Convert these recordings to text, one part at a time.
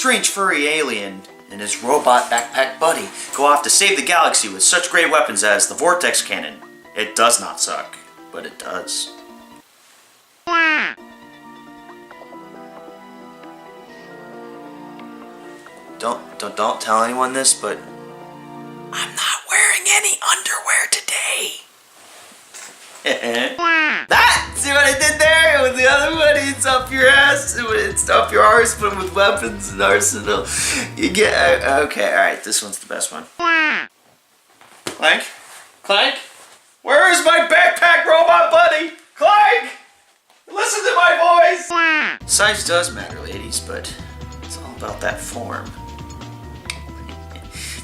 strange furry alien and his robot backpack buddy go off to save the galaxy with such great weapons as the vortex cannon. It does not suck, but it does. Don't tell anyone this, but I'm not wearing any underwear today. That! See what I did there? With the other one, it's up your ass. It's up your arse, but with weapons and arsenal. You get... okay, alright, this one's the best one. Clank? Clank? Where is my backpack robot buddy? Clank! Listen to my voice! Size does matter, ladies, but it's all about that form.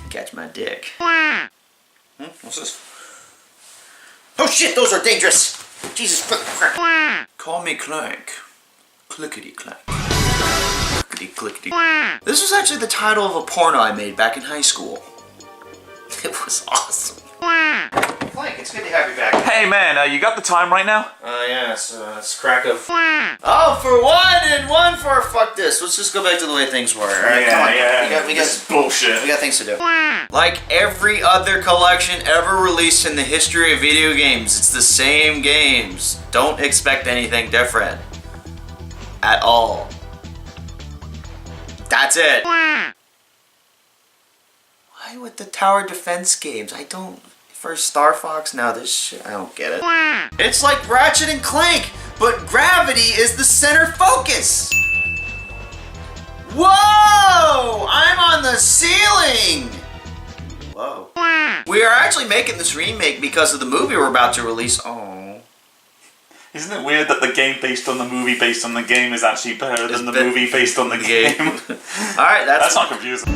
Catch my dick. What's this? Oh shit, those are dangerous! Jesus Christ. Call me Clank. Clickety clank. Clickety clickety. This was actually the title of a porno I made back in high school. It was awesome. Clank, it's good to have you back. Hey man, you got the time right now? Yeah, it's crack of... Oh, for one and one for... Fuck this. Let's just go back to the way things were. Alright, come on. We got bullshit. We got things to do. Like every other collection ever released in the history of video games, it's the same games. Don't expect anything different. At all. That's it. Why with the tower defense games? I don't... First Star Fox, now this shit, I don't get it. It's like Ratchet and Clank, but gravity is the center focus! Whoa! I'm on the ceiling! Whoa. We are actually making this remake because of the movie we're about to release. Oh. Isn't it weird that the game based on the movie based on the game is actually better than the movie based on the game? Alright, that's not confusing.